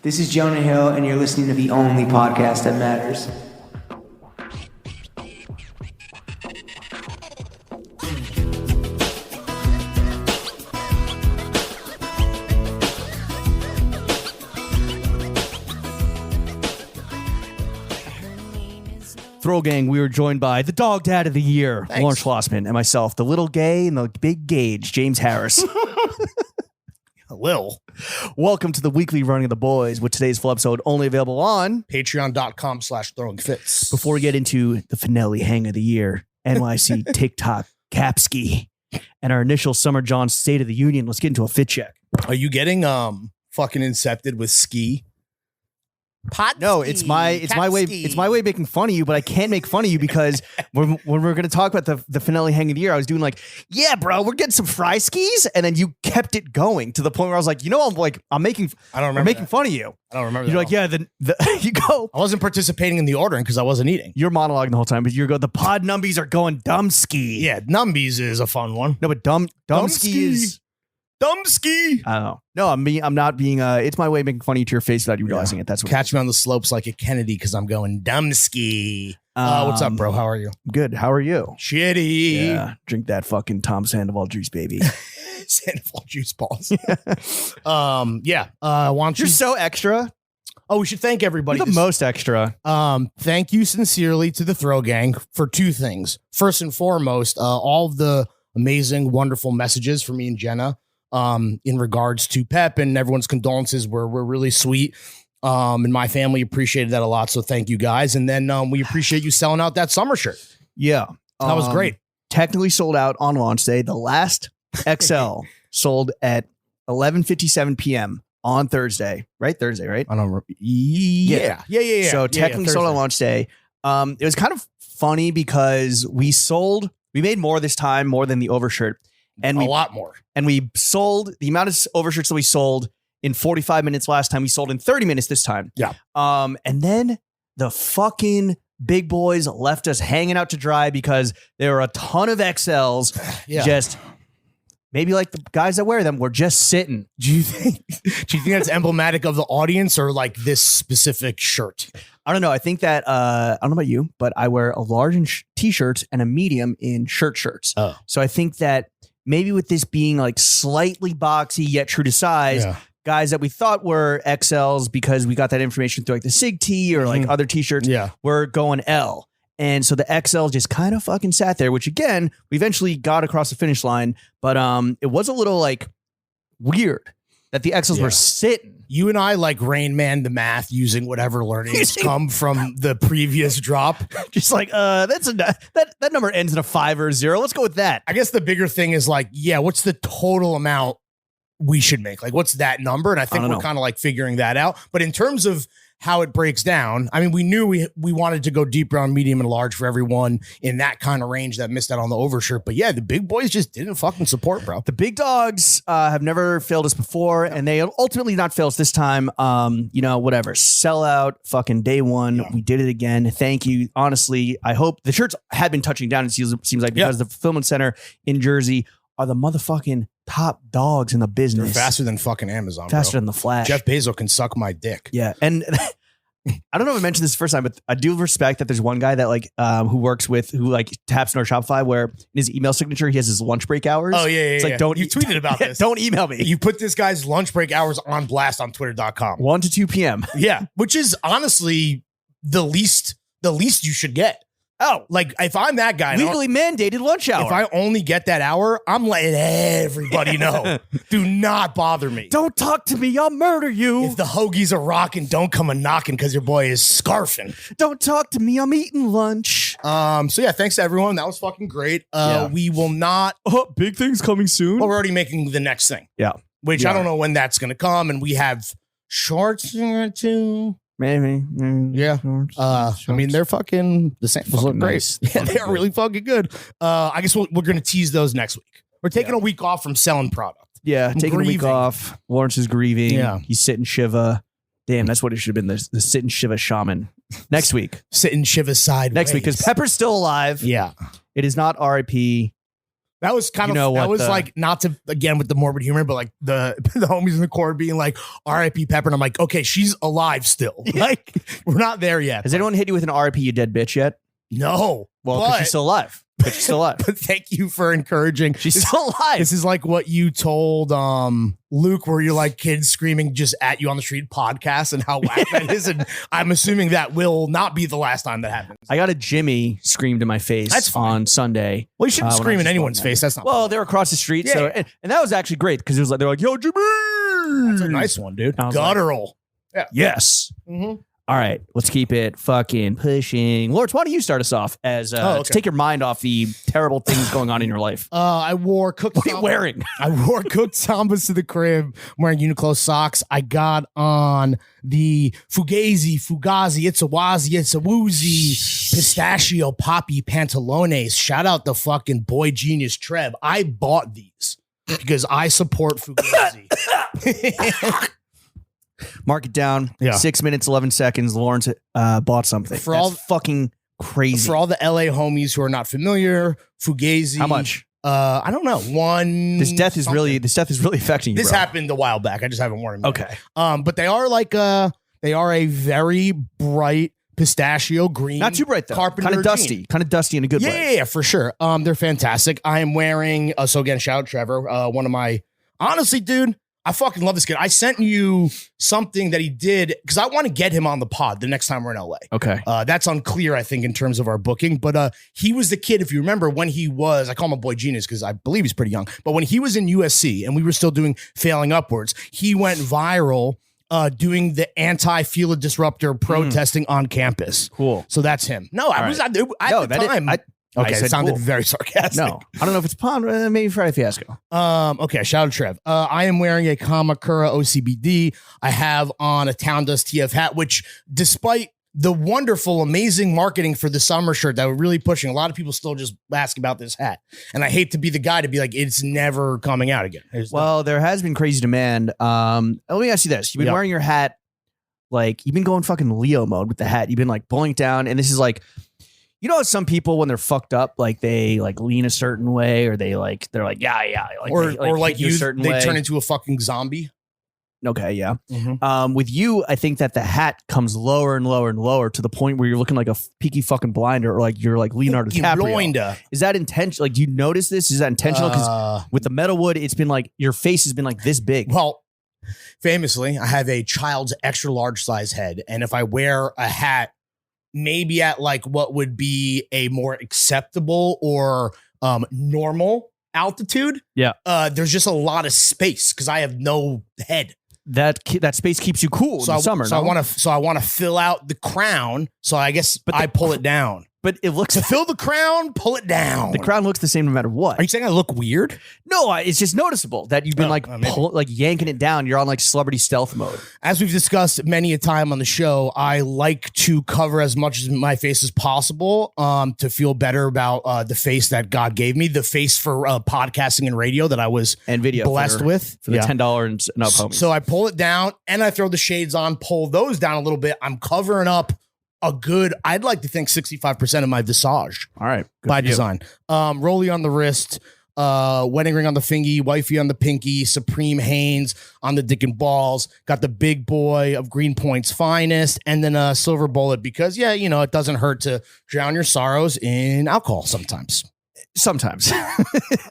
This is Jonah Hill, and you're listening to the only podcast that matters. Throw Gang, we were joined by the dog dad of the year, Thanks. Lawrence Schlossman, and myself, the little gay and the big gauge, James Harris. Lil. Welcome to the weekly running of the boys with today's full episode only available on. Patreon.com/throwingfits. Before we get into the finale hang of the year, NYC TikTok Capski, and our initial Summer John State of the Union, let's get into a fit check. Are you getting fucking incepted with ski? No, it's my way of making fun of you, but I can't make fun of you because when we're going to talk about the finale hang of the year, I was doing like, yeah, bro, we're getting some fry skis, and then you kept it going to the point where I was like, I'm making fun of you. I don't remember. You're like, yeah, the you go. I wasn't participating in the ordering because I wasn't eating. You're monologuing the whole time, but you go, the pod numbies are going dumb ski. Yeah, Numbies is a fun one. No, but dumb ski is. Dumb ski. I don't know. No, I'm not being. It's my way of making fun of you to your face without you realizing it. That's what. Catch me on the slopes like a Kennedy because I'm going dumb ski. What's up, bro? How are you? Good. How are you? Shitty. Yeah. Drink that fucking Tom Sandoval juice, baby. Sandoval juice balls. Yeah. Why don't You're you? so extra. Oh, we should thank everybody. You're the most extra. Thank you sincerely to the Throw Gang for two things. First and foremost, all of the amazing, wonderful messages from me and Jenna in regards to Pep, and everyone's condolences were really sweet. And my family appreciated that a lot. So thank you guys. And then we appreciate you selling out that summer shirt. Yeah. That was great. Technically sold out on launch day. The last XL sold at 11:57 p.m. on Thursday. Right? Thursday, right? I don't remember. Yeah. So technically sold on launch day. It was kind of funny because we made more this time, more than the overshirt. And a lot more. And we sold the amount of overshirts that we sold in 45 minutes last time. We sold in 30 minutes this time. Yeah. And then the fucking big boys left us hanging out to dry because there were a ton of XLs. Yeah. Just maybe like the guys that wear them were just sitting. Do you think that's emblematic of the audience or like this specific shirt? I don't know. I think that I don't know about you, but I wear a large in t-shirts and a medium in shirts. Oh. So I think that maybe with this being like slightly boxy yet true to size, guys that we thought were XLs because we got that information through like the SIG tee or like other t-shirts, were going L. And so the XL just kind of fucking sat there, which again, we eventually got across the finish line, but it was a little like weird that the XLs were sitting. You and I like Rain Man the math using whatever learnings come from the previous drop. Just like, that number ends in a 5 or a 0. Let's go with that. I guess the bigger thing is like, what's the total amount we should make? Like, what's that number? And I think we're kind of like figuring that out. But in terms of how it breaks down, I mean, we knew we wanted to go deeper on medium and large for everyone in that kind of range that missed out on the overshirt. But yeah, the big boys just didn't fucking support, bro. The big dogs have never failed us before, and they ultimately not failed us this time. Whatever. Sell out, fucking day one. Yeah. We did it again. Thank you. Honestly, I hope the shirts had been touching down, it seems like, because the fulfillment center in Jersey are the motherfucking top dogs in the business. They're faster than fucking Amazon, faster than the Flash. Jeff Bezos can suck my dick. Yeah. And I don't know if I mentioned this the first time, but I do respect that there's one guy that who taps in our Shopify where in his email signature, he has his lunch break hours. Oh, yeah. It's like, don't you tweeted about this. Don't email me. You put this guy's lunch break hours on blast on twitter.com. 1 to 2 p.m. Yeah. Which is honestly the least you should get. Oh, like if I'm that guy, legally mandated lunch hour. If I only get that hour, I'm letting everybody know. Do not bother me. Don't talk to me. I'll murder you. If the hoagies are rocking, don't come a knocking because your boy is scarfing. Don't talk to me. I'm eating lunch. So yeah, thanks to everyone. That was fucking great. We will not. Oh, big things coming soon. Well, we're already making the next thing. Yeah. Which I don't know when that's going to come. And we have shorts here too. Maybe. Yeah. I mean, they're fucking, the samples look great. Nice. Yeah, they are really fucking good. I guess we're going to tease those next week. We're taking a week off from selling product. Yeah, taking a week off. Lawrence is grieving. Yeah. He's sitting Shiva. Damn, that's what it should have been. The sitting Shiva shaman. Next week. Sitting Shiva sideways. Next week, because Pepper's still alive. Yeah. It is not RIP. That was kind of, that was like, not to, again, with the morbid humor, but like the homies in the court being like, R.I.P. Pepper. And I'm like, okay, she's alive still. Like, we're not there yet. Has anyone hit you with an R.I.P. you dead bitch yet? No. Well, because she's still alive. But she's still alive. But thank you for encouraging. She's still alive. This is like what you told Luke, where you're like kids screaming just at you on the street podcast and how whack that is. And I'm assuming that will not be the last time that happens. I got a Jimmy screamed in my face on Sunday. Well, you shouldn't scream in anyone's face. That's not. Well, they're across the street. Yeah. So and that was actually great because it was like they're like, "Yo, Jimmy." That's a nice one, dude. Guttural. Like, yeah. Yes. Mm-hmm. All right, let's keep it fucking pushing. Lawrence, why don't you start us off as to take your mind off the terrible things going on in your life? I wore cooked. What are you wearing? I wore cooked sambas to the crib. I'm wearing Uniqlo socks. I got on the Fugazi, It's a Wazi, It's a Woozy, pistachio poppy pantalones. Shout out the fucking boy genius Trev. I bought these because I support Fugazi. Mark it down. Yeah. 6 minutes, 11 seconds. Lawrence bought something. For all fucking crazy. For all the LA homies who are not familiar, Fugazi. How much? I don't know. This death is really affecting you. This happened a while back. I just haven't worn them. Okay. But they are like a very bright pistachio green. Not too bright though. Carpenter kind of dusty. Kind of dusty in a good way. Yeah, for sure. They're fantastic. I am wearing so again, shout out Trevor. One of my honestly, dude. I fucking love this kid. I sent you something that he did because I want to get him on the pod the next time we're in LA. Okay. That's unclear, I think, in terms of our booking. But he was the kid, if you remember, when he was, I call him a boy genius because I believe he's pretty young. But when he was in USC and we were still doing Failing Upwards, he went viral doing the anti-Fila disruptor protesting on campus. Cool. So that's him. No, I was at the time. Okay, it sounded cool. very sarcastic. No, I don't know if it's Pond, maybe Friday Fiasco. Okay, shout out Trev. I am wearing a Kamakura OCBD. I have on a Town Dust TF hat, which despite the wonderful, amazing marketing for the summer shirt that we're really pushing, a lot of people still just ask about this hat. And I hate to be the guy to be like, it's never coming out again. There has been crazy demand. Let me ask you this. You've been wearing your hat, like, you've been going fucking Leo mode with the hat. You've been like pulling it down, and this is like, you know, some people when they're fucked up, like they like lean a certain way, or they're like yeah, like, or like you, a certain they way. Turn into a fucking zombie. Okay, yeah. Mm-hmm. With you, I think that the hat comes lower and lower and lower to the point where you're looking like a Peaky fucking Blinder, or like you're like Leonardo DiCaprio. Is that intentional? Like, do you notice this? Is that intentional? Because with the metalwood, it's been like your face has been like this big. Well, famously, I have a child's extra large size head, and if I wear a hat, maybe at like what would be a more acceptable or normal altitude, there's just a lot of space because I have no head. That space keeps you cool in the summer. So I want to fill out the crown. So I guess I pull it down. But it looks to fill the crown, pull it down. The crown looks the same no matter what. Are you saying I look weird? No, it's just noticeable that you've been like yanking it down. You're on like celebrity stealth mode. As we've discussed many a time on the show, I like to cover as much of my face as possible to feel better about the face that God gave me, the face for podcasting and radio that I was and video blessed with for the $10 and up homies. So I pull it down and I throw the shades on, pull those down a little bit. I'm covering up a good, I'd like to think 65% of my visage. All right. By design. Rollie on the wrist, wedding ring on the fingy, wifey on the pinky, Supreme Hanes on the dick and balls, got the big boy of Greenpoint's finest, and then a silver bullet because, it doesn't hurt to drown your sorrows in alcohol sometimes. Sometimes.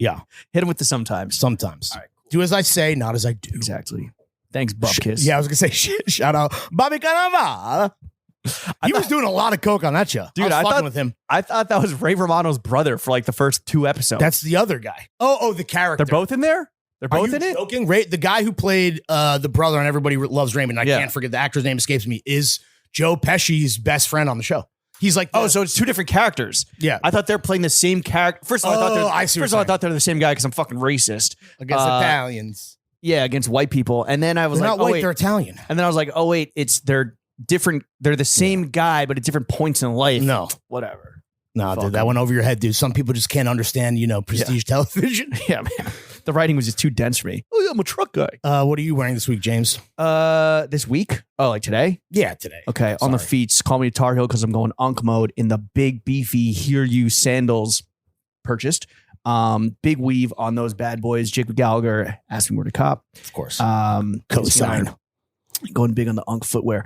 Yeah. Hit him with the sometimes. Sometimes. All right, cool. Do as I say, not as I do. Exactly. Thanks, Bupkiss. Yeah, I was going to say, shout out Bobby Carnaval. He was doing a lot of coke on that show. Dude, I was fucking with him. I thought that was Ray Romano's brother for like the first 2 episodes. That's the other guy. Oh, the character. They're both in there? They're both in it? Joking? The guy who played the brother on Everybody Loves Raymond, I can't forget the actor's name escapes me, is Joe Pesci's best friend on the show. He's like, so it's 2 different characters. Yeah. I thought they're playing the same character. First of all, I thought they were the same guy because I'm fucking racist. Against Italians. Yeah, against white people. And then I was they're like, not white, they're Italian. And then I was like, oh, wait, they're different. They're the same guy, but at different points in life. No. Whatever. No, dude, that went over your head, dude. Some people just can't understand, prestige television. Yeah, man. The writing was just too dense for me. Oh, yeah, I'm a truck guy. What are you wearing this week, James? This week? Oh, like today? Yeah, today. Okay, on the feet. Call me Tar Heel because I'm going Unk mode in the big, beefy Hear You sandals purchased. Big weave on those bad boys. Jacob Gallagher, Ask Me Where to Cop. Of course. Cosign. Cosign. Going big on the Unk footwear.